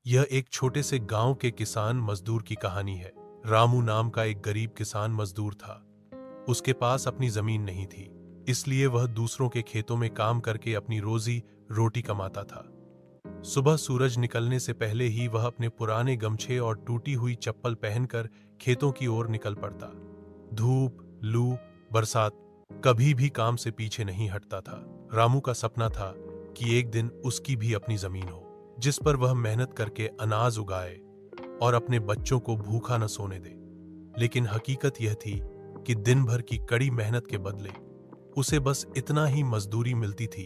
यह एक छोटे से गांव के किसान मजदूर की कहानी है। रामू नाम का एक गरीब किसान मजदूर था। उसके पास अपनी जमीन नहीं थी, इसलिए वह दूसरों के खेतों में काम करके अपनी रोजी रोटी कमाता था। सुबह सूरज निकलने से पहले ही वह अपने पुराने गमछे और टूटी हुई चप्पल पहनकर खेतों की ओर निकल पड़ता। धूप, लू, बरसात कभी भी काम से पीछे नहीं हटता था। रामू का सपना था कि एक दिन उसकी भी अपनी जमीन हो, जिस पर वह मेहनत करके अनाज उगाए और अपने बच्चों को भूखा न सोने दे। लेकिन हकीकत यह थी कि दिन भर की कड़ी मेहनत के बदले उसे बस इतना ही मजदूरी मिलती थी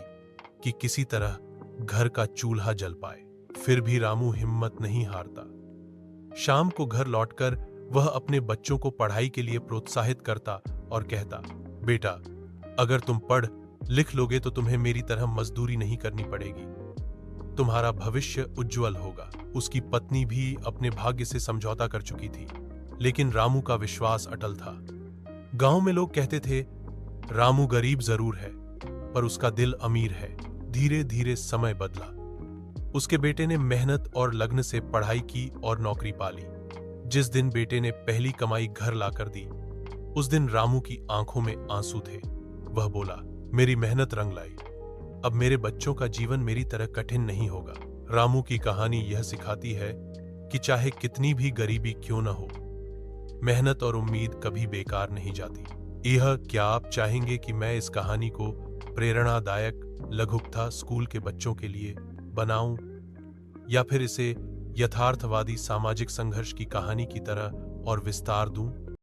कि किसी तरह घर का चूल्हा जल पाए। फिर भी रामू हिम्मत नहीं हारता। शाम को घर लौटकर वह अपने बच्चों को पढ़ाई के लिए प्रोत्साहित करता और कहता, बेटा, अगर तुम पढ़ लिख लोगे तो तुम्हें मेरी तरह मजदूरी नहीं करनी पड़ेगी। तुम्हारा भविष्य उज्जवल होगा। उसकी पत्नी भी अपने भाग्य से समझौता कर चुकी थी, लेकिन रामू का विश्वास अटल था। गांव में लोग कहते थे, रामू गरीब जरूर है, पर उसका दिल अमीर है। धीरे धीरे समय बदला। उसके बेटे ने मेहनत और लगन से पढ़ाई की और नौकरी पाली। जिस दिन बेटे ने पहली कमाई घर लाकर दी, उस दिन रामू की आंखों में आंसू थे। वह बोला, मेरी मेहनत रंग लाई। अब मेरे बच्चों का जीवन मेरी तरह कठिन नहीं होगा। रामू की कहानी यह सिखाती है कि चाहे कितनी भी गरीबी क्यों न हो, मेहनत और उम्मीद कभी बेकार नहीं जाती। यह क्या आप चाहेंगे कि मैं इस कहानी को प्रेरणादायक लघुकथा स्कूल के बच्चों के लिए बनाऊं, या फिर इसे यथार्थवादी सामाजिक संघर्ष की कहानी की तरह और विस्तार दूं?